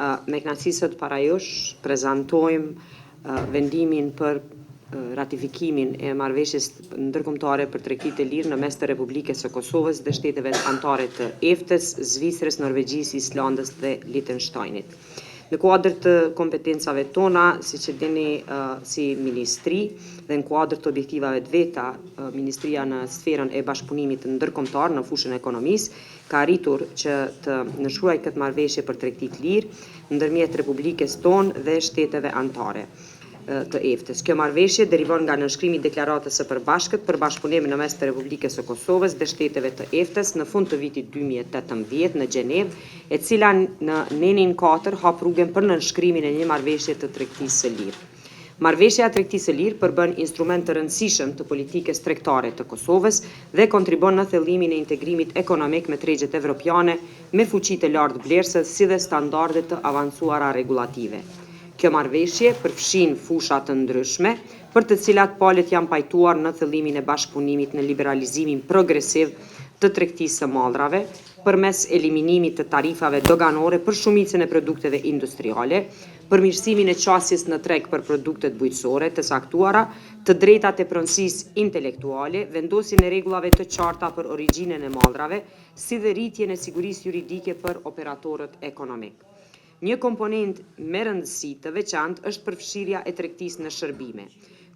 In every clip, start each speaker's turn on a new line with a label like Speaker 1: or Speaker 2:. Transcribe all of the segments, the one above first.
Speaker 1: Me kënaqësi sot para jush prezantojmë vendimin për ratifikimin e marrëveshjes ndërkombëtare për tregti të lirë në mes të Republikës së Kosovës dhe shteteve anëtare të EFTA-s, Zvicrës, Norvegjisë, Islandës dhe Liechtensteinit. Në kuadër të kompetencave tona, siç e dini si ministri dhe në kuadër të objektivave të veta, Ministria në sferën e bashkëpunimit ndërkombëtar në fushën e ekonomisë ka arritur që të nënshkruajë këtë marrëveshje për tregti të lirë ndërmjet Republikës tonë dhe shteteve anëtare të EFTA-s. Kjo marrëveshje derivon nga nënshkrimi i deklaratës së përbashkët për bashkëpunimin në mes të Republikës së Kosovës dhe shteteve të EFTA-s në fund të vitit 2018 në Gjenevë, e cila në nenin 4 hap rrugën për nënshkrimin e një marrëveshje të tregtisë së lirë. Marrëveshja e tregtisë së lirë përbën instrument të rëndësishëm të politikës tregtare të Kosovës dhe kontribon në thellimin e integrimit ekonomik me tregjet evropiane me fuqi të lartë vlerëse si dhe standarde të avancuara regulative. Kjo marrëveshje përfshin fusha të ndryshme, për të cilat palët janë pajtuar në thellimin e bashkëpunimit në liberalizimin progresiv të tregtisë së mallrave, përmes eliminimit të tarifave doganore për shumicën e produkteve industriale, përmirësimin e qasjes në treg për produktet bujqësore të saktuara, të drejtat e pronësisë intelektuale, vendosjen e rregullave të qarta për origjinën e mallrave, si dhe rritjen e sigurisë juridike për operatorët ekonomik. Një komponent me rëndësi të veçantë është përfshirja e tregtisë në shërbime,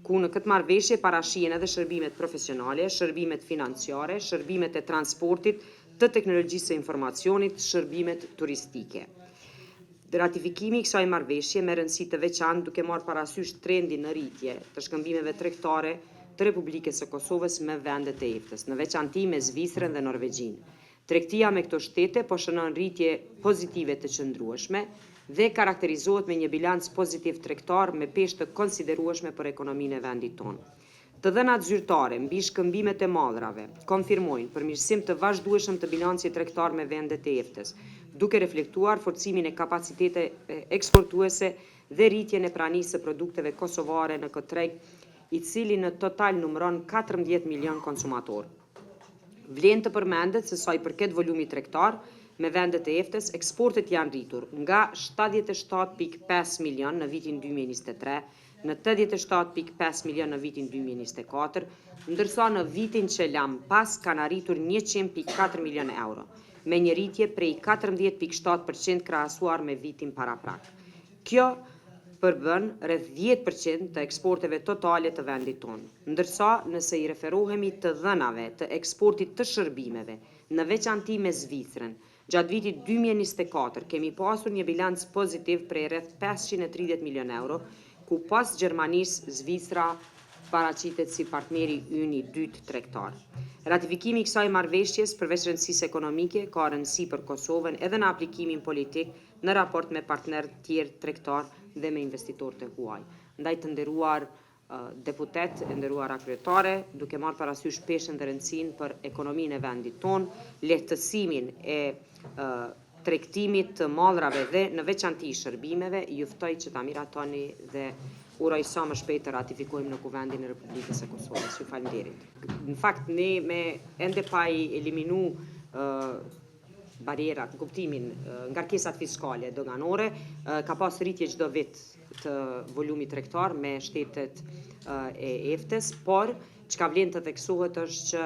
Speaker 1: ku në këtë marrëveshje parashihen edhe shërbimet profesionale, shërbimet financiare, shërbimet e transportit, të teknologjisë së informacionit, shërbimet turistike. Ratifikimi i kësaj marrëveshje me rëndësi të veçantë duke marrë parasysh trendin në rritje të shkëmbimeve tregtare të Republikës së Kosovës me vendet e EFTA-s, në veçanti me Zvicrën dhe Norvegjinë. Tregtia me këto shtete po shënon rritje pozitive të qëndrueshme dhe karakterizohet me një bilanc pozitiv tregtar me peshë të konsiderueshme për ekonominë e vendit tonë. Të dhënat zyrtare mbi shkëmbimet e mallrave konfirmojnë përmirësim të vazhdueshëm të bilancit tregtar me vendet e EFTA-s, duke reflektuar forcimin e kapaciteteve eksportuese dhe rritjen e pranisë së produkteve kosovare në këtë treg, i cili në total numëron 14 milion konsumatorë. Vlen të përmendet se sa i përket volumit tregtar me vendet e EFTA-s, eksportet janë rritur nga 77.5 milion në vitin 2023 në 87.5 milion në vitin 2024, ndërsa në vitin që lam pas kanë arritur 100.4 milion euro, me një rritje prej 14.7% krahasuar me vitin paraprak. Kjo përbën rreth 10% të eksporteve totale të vendit tonë, ndërsa nëse i referohemi të dhënave të eksportit të shërbimeve, në veçanti me Zvicrën, gjatë vitit 2024 kemi pasur një bilanc pozitiv prej rreth 530 milion euro, ku pas Gjermanisë, Zvicra paraqitet si partneri ynë i dytë tregtar. Ratifikimi i kësaj marrëveshjes përveç rëndësisë ekonomike ka rëndësi për Kosovën edhe në aplikimin politik në raport me partnerë tjerë tregtar dhe me investitorë të huaj. Ndaj të nderuar deputet, nderuara kryetare, duke marrë parasysh peshën dhe rëndësinë për ekonominë e vendit tonë, lehtësimin e tregtimit të mallrave dhe në veçanti shërbimeve, ju ftoj që ta miratoni dhe uroj sa më shpejt të ratifikojmë në Kuvendin e Republikës së Kosovës. Ju faleminderit. Në fakt, ne me ende pa i eliminu barierat, në kuptimin ngarkesat fiskale doganore, ka pas rritje çdo vit të volumit tregtar me shtetet e EFTA-s, por çka vlen të theksohet është që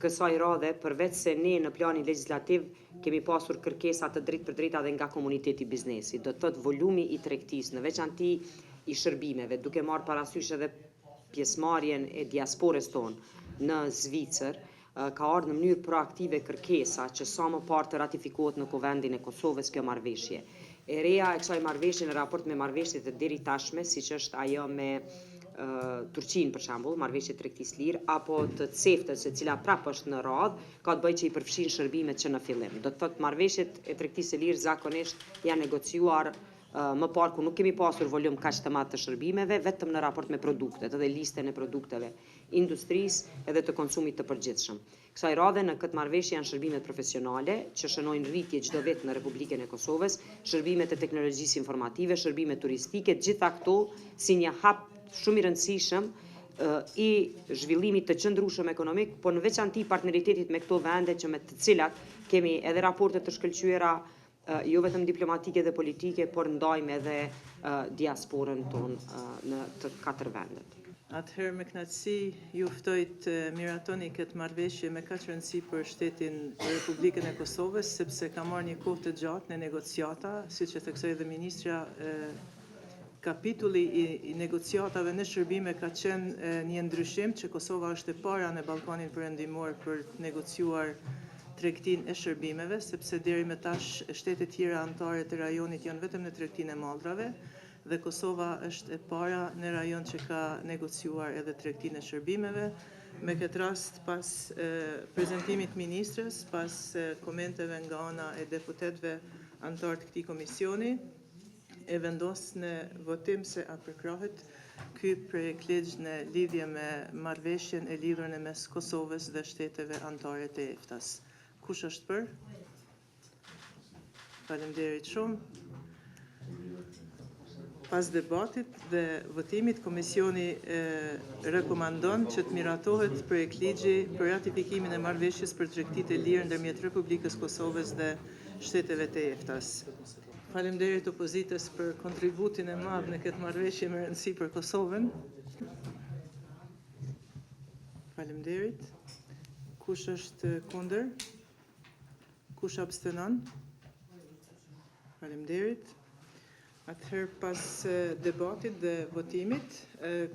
Speaker 1: kësaj radhe, përveç se ne në planin legjislativ kemi pasur kërkesa të drejtë për drejta dhe nga komuniteti biznesit, do të thotë volumi i tregtisë në veçanti i shërbimeve, duke marrë parasysh edhe pjesëmarrjen e diasporës tonë në Zvicër, ka ardhur në mënyrë proaktive kërkesa që sa më parë të ratifikohet në Kuvendin e Kosovës kjo marrëveshje. E reja e kësaj marrëveshje në raport me marrëveshjet e deri tashme, siç është ajo me Turqinë për shembull, marrëveshje tregtisë lirë, apo të CEFTA-s, e cila prapë është në radhë, ka të bëjë që i përfshin shërbimet që në fillim. Do të thotë marrëveshjet e tregtisë lirë zakonisht janë negociuar më parë ku nuk kemi pasur volum kaq të madh të shërbimeve, vetëm në raport me produktet edhe listën e produkteve industrisë edhe të konsumit të përgjithshëm. Kësaj radhe në këtë marrëveshje janë shërbimet profesionale që shënojnë rritje çdo vit në Republikën e Kosovës, shërbimet e teknologjisë informative, shërbimet turistike, gjitha këto si një hap shumë i rëndësishëm i zhvillimit të qëndrueshëm ekonomik, por në veçanti partneritetit me këto vende që me të cilat kemi edhe raporte të shkëlqyera jo vetëm diplomatike dhe politike, por ndajmë edhe diasporën tonë në të 4 vendet.
Speaker 2: Atëherë me kënaqësi ju ftoj të miratoni këtë marrëveshje me kaq rëndësi për shtetin e Republikën e Kosovës, sepse ka marrë një kohë të gjatë në negociata, siç e theksoi dhe ministra, kapitulli i negociatave në shërbime ka qenë një ndryshim që Kosova është e para në Ballkanin Perëndimor për të negociuar tregtinë e shërbimeve, sepse deri më tash shtetet tjera anëtare të rajonit janë vetëm në tregtinë e mallrave dhe Kosova është e para në rajon që ka negociuar edhe tregtinë e shërbimeve. Me këtë rast, pas prezantimit ministrës, pas komenteve nga ana e deputetëve anëtar të këtij komisioni, e vendos në votim se a përkrahet ky projekt ligj në lidhje me marrëveshjen e lidhur në mes Kosovës dhe shteteve anëtare të EFTA-s. Kush është për? Faleminderit shumë. Pas debatit dhe votimit, komisioni rekomandon që të miratohet projekt ligji për ratifikimin e marrëveshjes për tregtitë e lirë ndërmjet Republikës Kosovës dhe shteteve të EFTA-s. Faleminderit opozitës për kontributin e madh në këtë marrëveshje me rëndësi për Kosovën. Faleminderit. Kush është kundër? Kush abstenon? Faleminderit. Atëherë pas debatit dhe votimit,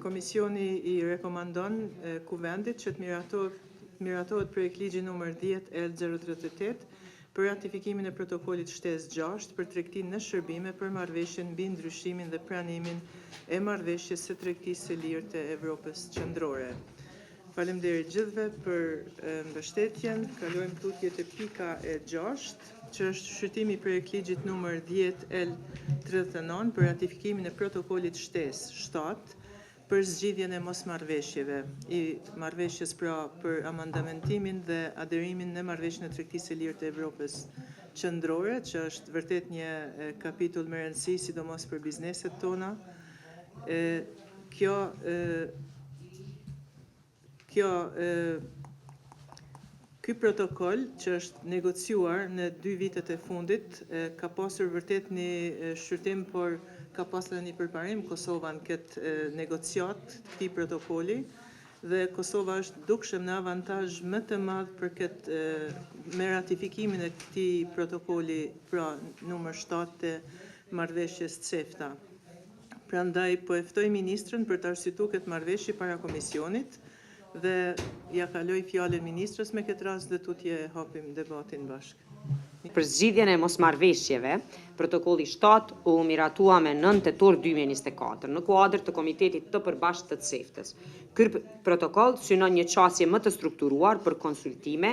Speaker 2: komisioni i rekomandon kuvendit që të miratohet projekt ligji numër 10 L038 për ratifikimin e protokollit shtesë 6 për tregtinë në shërbime për marrëveshjen mbi ndryshimin dhe pranimin e marrëveshjes së tregtisë së lirë të Evropës Qendrore. Faleminderit gjithëve për mbështetjen. Kalojmë tutje te pika e 6, që është shqyrtimi i projekt ligjit numër 10 L39 për ratifikimin e protokollit shtesë 7 për zgjidhjen e mosmarrëveshjeve i marrëveshjes pra për amandamentimin dhe aderimin në marrëveshjen e tregtisë së lirë të Evropës Qendrore, që është vërtet një kapitull me rëndësi, sidomos për bizneset tona. Ky protokoll që është negociuar në 2 vitet e fundit ka pasur vërtet një shqyrtim, por ka pasur një përparim Kosova në këtë negociat të këtij protokolli dhe Kosova është dukshëm në avantazh më të madh për këtë me ratifikimin e këtij protokolli pra numër 7 të marrëveshjes CEFTA. Prandaj po e ftoj ministrën për të arsyetuar këtë marrëveshje para komisionit dhe ja kaloj fjalën ministrës me këtë rast dhe tutje hapim debatin bashkë.
Speaker 1: Për zgjidhjen e mosmarrëveshjeve, protokolli 7 u miratua me 9 tetor 2024 në kuadër të Komitetit të Përbashkët të CEFTA-s. Ky protokoll synon një qasje më të strukturuar për konsultime,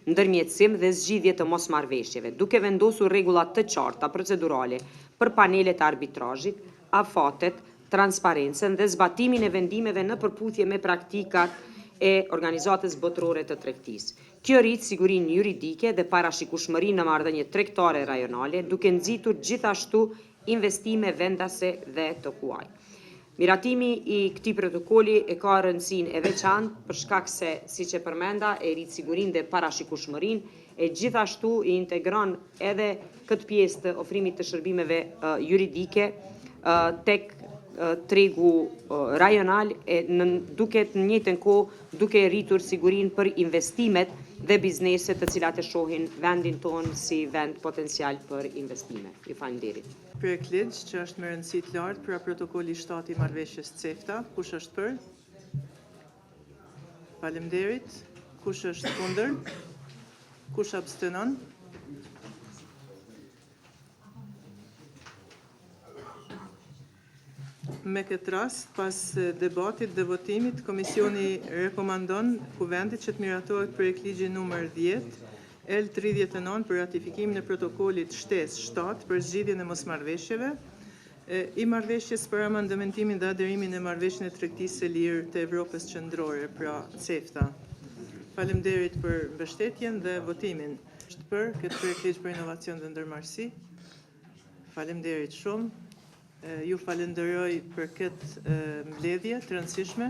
Speaker 1: ndërmjetësim dhe zgjidhje të mosmarrëveshjeve, duke vendosur rregulla të qarta procedurale për panelet e arbitrazhit, afatet, transparencën dhe zbatimin e vendimeve në përputhje me praktikat e Organizatës Botërore të Tregtisë. Kjo rrit sigurinë juridike dhe parashikueshmërinë në marrëdhënie tregtare rajonale, duke nxitur gjithashtu investime vendase dhe të huaj. Miratimi i këtij protokolli e ka rëndësinë e veçantë për shkak se, siç e përmenda, e rrit sigurinë dhe parashikueshmërinë e gjithashtu i integron edhe këtë pjesë të ofrimit të shërbimeve juridike tek tregu rajonal duke në njëjtën kohë duke rritur sigurinë për investimet dhe bizneset të cilat e shohin vendin tonë si vend potencial për investime. Ju falenderit.
Speaker 2: Projekt ligj që është me rëndësi të lartë për protokolli 7 i marrëveshjes CEFTA. Kush është për? Faleminderit. Kush është kundër? Kush abstenon? Me këtë rast, pas debatit dhe votimit, komisioni rekomandon kuvendit që të miratohet projekt ligji numër 10 L39 për ratifikimin e protokollit shtesë 7 për zgjidhjen e mosmarrëveshjeve i marrëveshjes për amandamentimin dhe aderimin e marrëveshjen e tregtisë së lirë të Evropës Qendrore, pra CEFTA. Faleminderit për mbështetjen dhe votimin. Është për këtë projekt ligj për inovacion dhe ndërmarrësi. Faleminderit shumë. Ju falenderoj për këtë mbledhje të rëndësishme.